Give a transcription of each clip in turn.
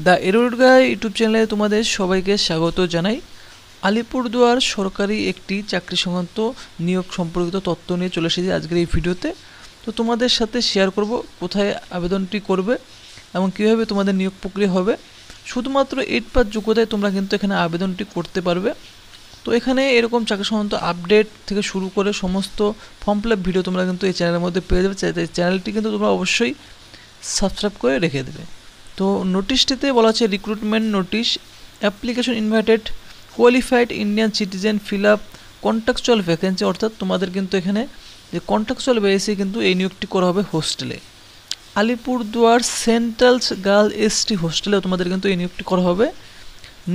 The eroded guy YouTube চ্যানেলে তোমাদের সবাইকে স্বাগত জানাই। আলিপুরদুয়ার সরকারি একটি চাকরি সংক্রান্ত নিয়োগ সম্পর্কিত তথ্য নিয়ে চলে এসেছি আজকের এই ভিডিওতে। তো তোমাদের সাথে শেয়ার করব কোথায় আবেদনটি করবে এবং কীভাবে তোমাদের নিয়োগ প্রক্রিয়া হবে। শুধুমাত্র 8 পাস যোগ্যতায় তোমরা কিন্তু এখানে আবেদনটি করতে পারবে। তো এখানে এরকম চাকরি সংক্রান্ত আপডেট থেকে শুরু করে সমস্ত ফর্ম ফিল আপ ভিডিও তোমরা কিন্তু এই চ্যানেলের মধ্যে পেয়ে যাবে। চ্যানেলটি কিন্তু তোমরা অবশ্যই সাবস্ক্রাইব করে রেখে দেবে। তো নোটিশটিতে বলা হচ্ছে recruitment notice, application invited, qualified Indian citizen, fill up contractual vacancy, অর্থাৎ তোমাদের কিন্তু এখানে যে কন্ট্রাকচুয়াল বেসে কিন্তু এই নিয়োগটি করা হবে হোস্টেলে। আলিপুরদুয়ার সেন্ট্রাল গার্ল এসটি হোস্টেলেও তোমাদের কিন্তু এই নিয়োগটি করা হবে।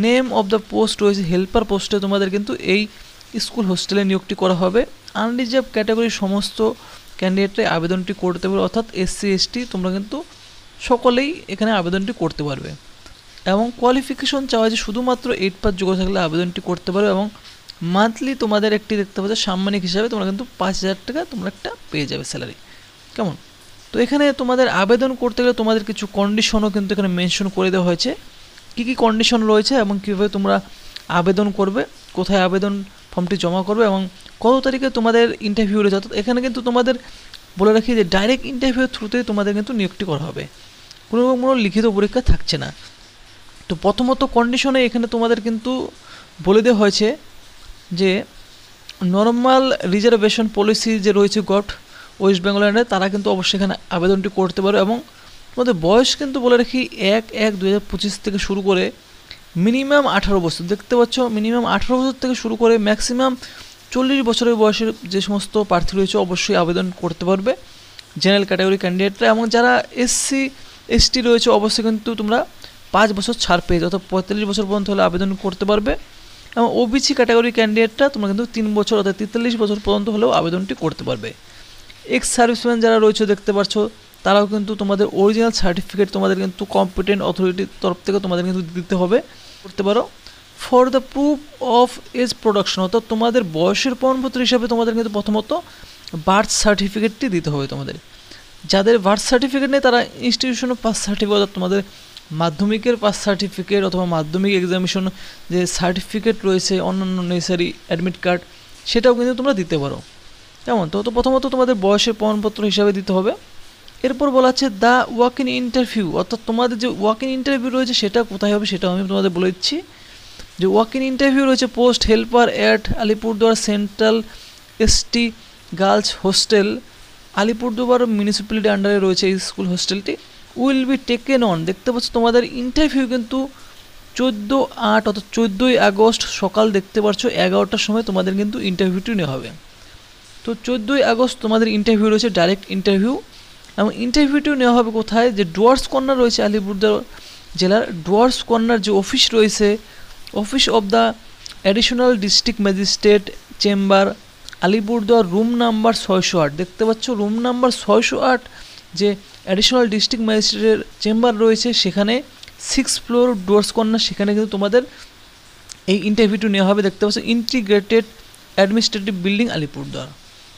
নেম অফ দ্য পোস্ট রয়েছে হেল্পার পোস্টে তোমাদের কিন্তু এই স্কুল হোস্টেলে নিয়োগটি করা হবে। আনরিজার্ভ ক্যাটাগরির সমস্ত ক্যান্ডিডেটরা আবেদনটি করতে পারবে, অর্থাৎ এসসি এসটি তোমরা কিন্তু সকলেই এখানে আবেদনটি করতে পারবে। এবং কোয়ালিফিকেশন চাওয়া যে শুধুমাত্র 8 পাস যোগ্য থাকলে আবেদনটি করতে পারবে এবং মান্থলি তোমাদের একটি দেখতে পাচ্ছ সাম্মানিক হিসাবে তোমরা কিন্তু 5,000 টাকা তোমরা একটা পেয়ে যাবে স্যালারি। কেমন? তো এখানে তোমাদের আবেদন করতে গেলে তোমাদের কিছু কন্ডিশনও কিন্তু এখানে মেনশন করে দেওয়া হয়েছে, কী কী কন্ডিশন রয়েছে এবং কীভাবে তোমরা আবেদন করবে, কোথায় আবেদন ফর্মটি জমা করবে এবং কত তারিখে তোমাদের ইন্টারভিউ রয়েছে। অর্থাৎ এখানে কিন্তু তোমাদের বলে রাখি যে ডাইরেক্ট ইন্টারভিউর থ্রুতেই তোমাদের কিন্তু নিয়োগটি করা হবে, কোনো লিখিত পরীক্ষা থাকছে না। তো প্রথমত কন্ডিশনে এখানে তোমাদের কিন্তু বলে দেওয়া হয়েছে যে নর্মাল রিজার্ভেশন পলিসি যে রয়েছে ওয়েস্ট বেঙ্গলের, তারা কিন্তু অবশ্যই এখানে আবেদনটি করতে পারবে। এবং তোমাদের বয়স কিন্তু বলে রাখি 1/1/2025 থেকে শুরু করে মিনিমাম 18 বছর, দেখতে পাচ্ছ মিনিমাম 18 বছর থেকে শুরু করে ম্যাক্সিমাম 40 বছরের বয়সের যে সমস্ত প্রার্থী রয়েছে অবশ্যই আবেদন করতে পারবে জেনারেল ক্যাটাগরি ক্যান্ডিডেটরা। এবং যারা এসসি এসটি রয়েছে অবশ্যই কিন্তু তোমরা 5 বছর ছাড় পেয়ে যাও, অর্থাৎ 45 বছর পর্যন্ত হলে আবেদন করতে পারবে। এবং ওবিসি ক্যাটাগরি ক্যান্ডিডেটরা তোমরা কিন্তু 3 বছর অর্থাৎ 43 বছর পর্যন্ত হলেও আবেদনটি করতে পারবে। এক্স সার্ভিসম্যান যারা রয়েছে দেখতে পাচ্ছ তারাও কিন্তু তোমাদের অরিজিনাল সার্টিফিকেট তোমাদের কিন্তু কম্পিটেন্ট অথরিটির তরফ থেকে তোমাদের কিন্তু দিতে হবে, করতে পারো। For the proof of age production, অর্থাৎ তোমাদের বয়সের প্রমাণপত্র হিসাবে তোমাদের কিন্তু প্রথমত বার্থ সার্টিফিকেটটি দিতে হবে তোমাদের। যাদের বার্থ সার্টিফিকেট নেই তারা ইনস্টিটিউশনের পাস সার্টিফিকেট, অর্থাৎ তোমাদের মাধ্যমিকের পাস সার্টিফিকেট অথবা মাধ্যমিক এক্সামিনেশন যে সার্টিফিকেট রয়েছে, অন্যান্য নেসেসারি অ্যাডমিট কার্ড, সেটাও কিন্তু তোমরা দিতে পারো। কেমন? তো প্রথমত তোমাদের বয়সের প্রমাণপত্র হিসাবে দিতে হবে। এরপর বলা আছে দ্য ওয়াক ইন ইন্টারভিউ, অর্থাৎ তোমাদের যে ওয়াক ইন ইন্টারভিউ রয়েছে সেটা কোথায় হবে সেটাও আমি তোমাদের বলে দিচ্ছি। যে ওয়াক ইন ইন্টারভিউ রয়েছে post helper at Alipurduar central ST girls hostel, Alipurduar municipality আন্ডারে রয়েছে এই স্কুল হোস্টেলটি। উইল বি টেকেন অন, দেখতে পাচ্ছ তোমাদের ইন্টারভিউ কিন্তু 14/8 অর্থাৎ 14ই আগস্ট সকাল দেখতে পাচ্ছ 11টার সময় তোমাদের কিন্তু ইন্টারভিউটি নেওয়া হবে। তো 14ই আগস্ট তোমাদের ইন্টারভিউ রয়েছে, ডাইরেক্ট ইন্টারভিউ। এবং ইন্টারভিউটিও নেওয়া হবে কোথায়? যে ডুয়ার্স কর্নার রয়েছে আলিপুরদুয়ার জেলার ডুয়ার্স কর্নার যে অফিস রয়েছে, office of the additional district magistrate chamber, Alipurduar room number 608, দেখতে পাচ্ছ রুম নাম্বার 608 যে অ্যাডিশনাল ডিস্ট্রিক্ট ম্যাজিস্ট্রেটের চেম্বার রয়েছে, সেখানে 6th ফ্লোর ডুয়ার্স কর্নার, সেখানে কিন্তু তোমাদের এই ইন্টারভিউটি নেওয়া হবে। দেখতে পাচ্ছ ইন্টিগ্রেটেড অ্যাডমিনিস্ট্রেটিভ বিল্ডিং আলিপুরদুয়ার।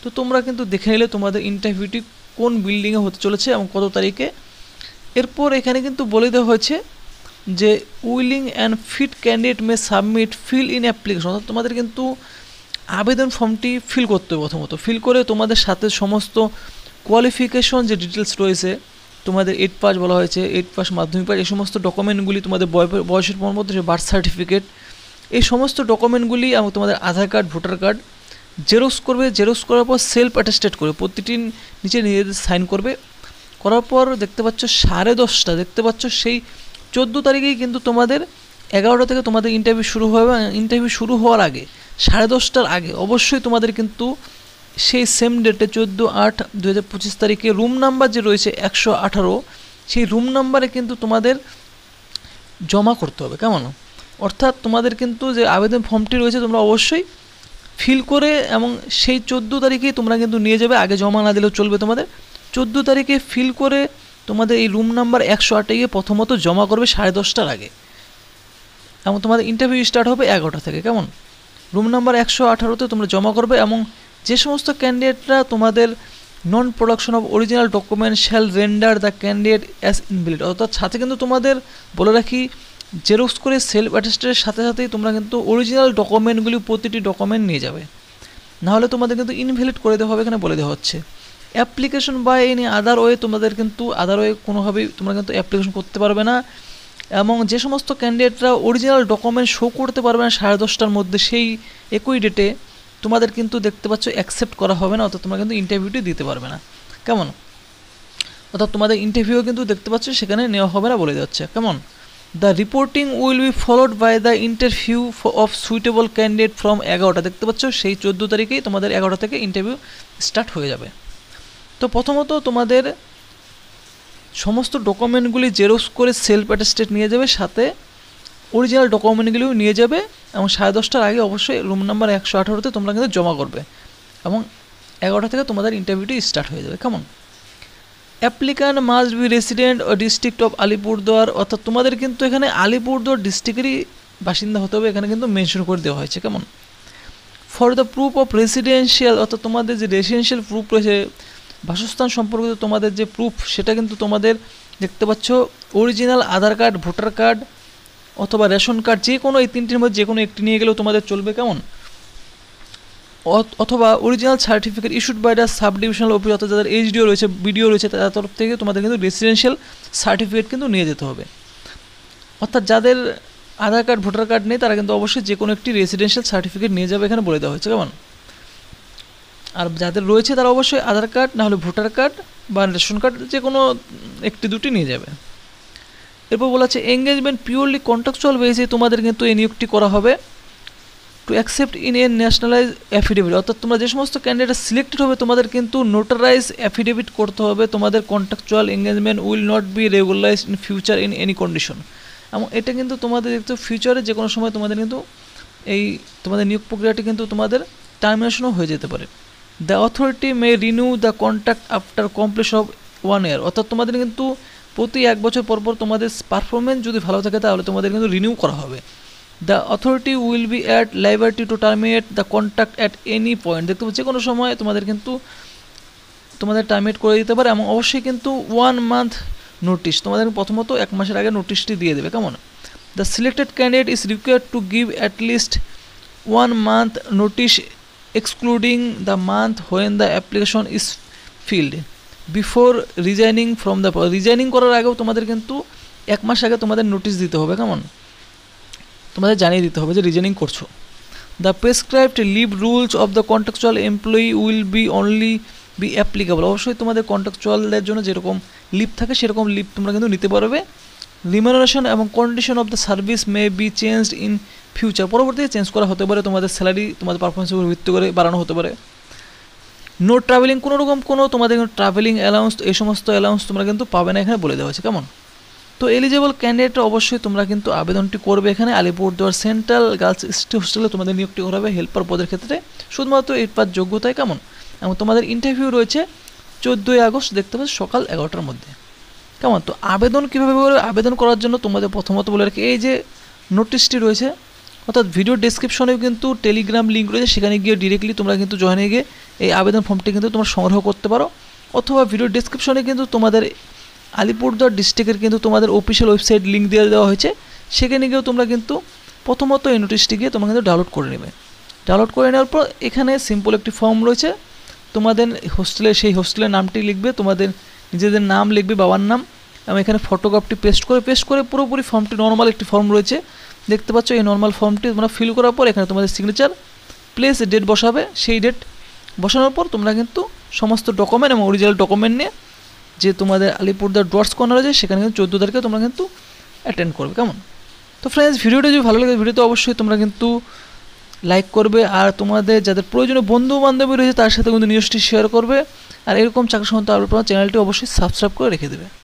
তো তোমরা কিন্তু দেখে নিলে তোমাদের ইন্টারভিউটি কোন বিল্ডিংয়ে হতে চলেছে এবং কত তারিখে। এরপর এখানে কিন্তু বলে দেওয়া হয়েছে যে willing and fit candidate may submit fill in application, অর্থাৎ তোমাদের কিন্তু আবেদন ফর্মটি ফিল করতে হবে। প্রথমত ফিল করে তোমাদের সাথে সমস্ত কোয়ালিফিকেশন যে ডিটেলস রয়েছে, তোমাদের 8 পাস বলা হয়েছে, 8 পাস মাধ্যমিক পাস, এই সমস্ত ডকুমেন্টগুলি, তোমাদের বয়সের প্রমাণপত্র, বার্থ সার্টিফিকেট, এই সমস্ত ডকুমেন্টগুলি এবং তোমাদের আধার কার্ড, ভোটার কার্ড জেরক্স করবে। জেরক্স করার পর সেলফ অ্যাটেস্টেড করবে, প্রতিটি নিচে নিজেদের সাইন করবে। করার পর দেখতে পাচ্ছ 10:30 দেখতে পাচ্ছ সেই 14 তারিখেই কিন্তু তোমাদের 11টা থেকে তোমাদের ইন্টারভিউ শুরু হবে। ইন্টারভিউ শুরু হওয়ার আগে 10:30টার আগে অবশ্যই তোমাদের কিন্তু সেই সেম ডেটে 14/8/2025 তারিখে রুম নাম্বার যে রয়েছে 118, সেই রুম নাম্বারে কিন্তু তোমাদের জমা করতে হবে। কেমন? অর্থাৎ তোমাদের কিন্তু যে আবেদন ফর্মটি রয়েছে তোমরা অবশ্যই ফিল করে এবং সেই 14 তারিখেই তোমরা কিন্তু নিয়ে যাবে, আগে জমা না দিলেও চলবে। তোমাদের 14 তারিখে ফিল করে তোমাদের এই রুম নাম্বার 108 গিয়ে প্রথমত জমা করবে 10:30টার আগে, এবং তোমাদের ইন্টারভিউ স্টার্ট হবে 11টা থেকে। কেমন? রুম নাম্বার 118তে তোমরা জমা করবে। এবং যে সমস্ত ক্যান্ডিডেটরা তোমাদের non production of original document shall render the candidate as invalid. অর্থাৎ সাথে কিন্তু তোমাদের বলে রাখি, জেরক্স করে সেলফ অ্যাটেস্টেডের সাথে সাথেই তোমরা কিন্তু অরিজিনাল ডকুমেন্টগুলি প্রতিটি ডকুমেন্ট নিয়ে যাবে, নাহলে তোমাদের কিন্তু ইনভ্যালিড করে দেওয়া হবে, এখানে বলে দেওয়া হচ্ছে। Application by any other way, তোমাদের কিন্তু আদার ওয়ে কোনোভাবেই তোমরা কিন্তু অ্যাপ্লিকেশন করতে পারবে না। এবং যে সমস্ত ক্যান্ডিডেটরা অরিজিনাল ডকুমেন্ট শো করতে পারবে না 10:30টার মধ্যে সেই একই ডেটে, তোমাদের কিন্তু দেখতে পাচ্ছ অ্যাকসেপ্ট করা হবে না, অর্থাৎ তোমরা কিন্তু ইন্টারভিউটি দিতে পারবে না। কেমন? অর্থাৎ তোমাদের ইন্টারভিউ কিন্তু দেখতে পাচ্ছ সেখানে নেওয়া হবে না বলে যাচ্ছে। কেমন? The reporting will be followed by the interview of suitable candidate from 11টা। দেখতে পাচ্ছ সেই 14 তারিখেই তোমাদের 11টা থেকে ইন্টারভিউ স্টার্ট হয়ে যাবে। তো প্রথমত তোমাদের সমস্ত ডকুমেন্টগুলি জেরক্স করে সেলফ অ্যাটেস্টেড নিয়ে যাবে, সাথে অরিজিনাল ডকুমেন্টগুলিও নিয়ে যাবে, এবং 10:30টার আগে অবশ্যই রুম নাম্বার 118তে তোমরা কিন্তু জমা করবে, এবং 11টা থেকে তোমাদের ইন্টারভিউটি স্টার্ট হয়ে যাবে। কেমন? Applicant must be resident of district of Alipurduar, অর্থাৎ তোমাদের কিন্তু এখানে আলিপুরদুয়ার ডিস্ট্রিক্টেরই বাসিন্দা হতে হবে, এখানে কিন্তু মেনশন করে দেওয়া হয়েছে। কেমন? For the proof of residential, অর্থাৎ তোমাদের যে রেসিডেন্সিয়াল প্রুফ রয়েছে, বাসস্থান সম্পর্কিত তোমাদের যে প্রুফ, সেটা কিন্তু তোমাদের দেখতে পাচ্ছ অরিজিনাল আধার কার্ড, ভোটার কার্ড অথবা রেশন কার্ড, যে কোনো এই তিনটির মধ্যে যে কোনো একটি নিয়ে গেলেও তোমাদের চলবে। কেমন? অথবা original certificate issued by the sub divisional office, অর্থাৎ যাদের এইচডিও রয়েছে, বিডিও রয়েছে, তাদের তরফ থেকে তোমাদের কিন্তু রেসিডেন্সিয়াল সার্টিফিকেট কিন্তু নিয়ে যেতে হবে। অর্থাৎ যাদের আধার কার্ড, ভোটার কার্ড নেই, তারা কিন্তু অবশ্যই যে কোনো একটি রেসিডেন্সিয়াল সার্টিফিকেট নিয়ে যাবে, এখানে বলে দেওয়া হয়েছে। কেমন? আর যাদের রয়েছে তারা অবশ্যই আধার কার্ড, নাহলে ভোটার কার্ড বা রেশন কার্ড, যে কোনো একটি দুটি নিয়ে যাবে। এরপর বলা আছে এঙ্গেজমেন্ট পিওরলি কন্ট্রাকচুয়াল বেসিসে তোমাদের কিন্তু এই নিয়োগটি করা হবে। To accept in a nationalise affidavit, অর্থাৎ তোমরা যে সমস্ত ক্যান্ডিডেট সিলেক্টেড হবে তোমাদের কিন্তু নোটারাইজ অ্যাফিডেভিট করতে হবে, তোমাদের contractual engagement will not be regularise in future in any condition. এবং এটা কিন্তু তোমাদের দেখতে ফিউচারে যে কোনো সময় তোমাদের কিন্তু এই তোমাদের নিয়োগ প্রক্রিয়াটি কিন্তু তোমাদের টার্মিনেশনও হয়ে যেতে পারে। The authority May renew the contract after completion of 1 year, অর্থাৎ তোমাদের কিন্তু প্রতি 1 বছর পর পর তোমাদের পারফরমেন্স যদি ভালো থাকে তাহলে তোমাদের কিন্তু রিনিউ করা হবে। The authority will be at liberty to terminate the contract at any point, দেখতে পাচ্ছি যে কোনো সময় তোমাদের কিন্তু তোমাদের টার্মিনেট করে দিতে পারে, এবং অবশ্যই কিন্তু 1 month নোটিশ, তোমাদের প্রথমত 1 মাসের আগে নোটিশটি দিয়ে দেবে। কেমন? The selected candidate is required to give at least 1 month notice excluding the month when the application is field before resigning from the, resigning করার আগেও তোমাদের কিন্তু 1 মাস আগে তোমাদের নোটিশ দিতে হবে। কেমন? তোমাদের জানিয়ে দিতে হবে যে রিজাইনিং করছো। The prescribed leave rules of the contractual employee will be only be applicable, অবশ্যই তোমাদের কন্ট্রাকচুয়ালদের জন্য যেরকম লিভ থাকে সেরকম লিভ তোমরা কিন্তু নিতে পারবে। রিমিনারেশন এবং condition of the service may be changed in future, পরবর্তীতে চেঞ্জ করা হতে পারে, তোমাদের স্যালারি তোমাদের পারফরমেন্সের উপর ভিত্তি করে বাড়ানো হতে পারে। নো ট্রাভেলিং, কোনো রকম কোনো তোমাদের কিন্তু ট্রাভেলিং অ্যালাউন্স, এই সমস্ত অ্যালাউন্স তোমরা কিন্তু পাবে না, এখানে বলে দেওয়া হয়েছে। কেমন? তো এলিজেবল ক্যান্ডিডেটরা অবশ্যই তোমরা কিন্তু আবেদনটি করবে এখানে আলিপুরদুয়ার সেন্ট্রাল গার্লস সিটি হোস্টেলে তোমাদের নিয়োগটি করা হবে হেল্পার পদের ক্ষেত্রে, শুধুমাত্র 8 পাস যোগ্যতায়। কেমন? এবং তোমাদের ইন্টারভিউ রয়েছে 14 আগস্ট, দেখতে পাচ্ছ সকাল 11টার মধ্যে। কেমন? তো আবেদন কীভাবে করবে? আবেদন করার জন্য তোমাদের প্রথমত বলে রাখি, এই যে নোটিশটি রয়েছে, অর্থাৎ ভিডিও ডেসক্রিপশনেও কিন্তু টেলিগ্রাম লিঙ্ক রয়েছে, সেখানে গিয়ে ডিরেক্টলি তোমরা কিন্তু জয়েনে গিয়ে এই আবেদন ফর্মটি কিন্তু তোমরা সংগ্রহ করতে পারো, অথবা ভিডিও ডেসক্রিপশনে কিন্তু তোমাদের আলিপুরদুয়ার ডিস্ট্রিক্টের কিন্তু তোমাদের অফিসিয়াল ওয়েবসাইট লিঙ্ক দিয়ে দেওয়া হয়েছে, সেখানে গিয়েও তোমরা কিন্তু প্রথমত এই নোটিশটি গিয়ে তোমরা কিন্তু ডাউনলোড করে নেবে। ডাউনলোড করে নেওয়ার পর এখানে সিম্পল একটি ফর্ম রয়েছে, তোমাদের হোস্টেলের সেই হোস্টেলের নামটি লিখবে, তোমাদের নিজেদের নাম লিখবে, বাবার নাম, এবং এখানে ফটোগ্রাফটি পেস্ট করে পুরোপুরি ফর্মটি নর্মাল একটি ফর্ম রয়েছে, দেখতে পাচ্ছ। এই নর্মাল ফর্মটি তোমরা ফিল করার পর এখানে তোমাদের সিগনেচার প্লেস ডেট বসাবে, সেই ডেট বসানোর পর তোমরা কিন্তু সমস্ত ডকুমেন্ট এবং অরিজিনাল ডকুমেন্ট নিয়ে যে তোমাদের আলিপুরদুয়ার ডটস কর্নার আছে সেখানে কিন্তু 14 তারিখে তোমরা কিন্তু অ্যাটেন্ড করবে। কেমন? তো ফ্রেন্ডস, ভিডিওটা যদি ভালো লাগে ভিডিওতে অবশ্যই তোমরা কিন্তু লাইক করবে, আর তোমাদের যাদের প্রয়োজনীয় বন্ধু বান্ধবী রয়েছে তার সাথে কিন্তু নিউজটি শেয়ার করবে, আর এরকম চাকরি সংক্রান্ত আপডেট পাওয়ার চ্যানেলটি অবশ্যই সাবস্ক্রাইব করে রেখে দেবে।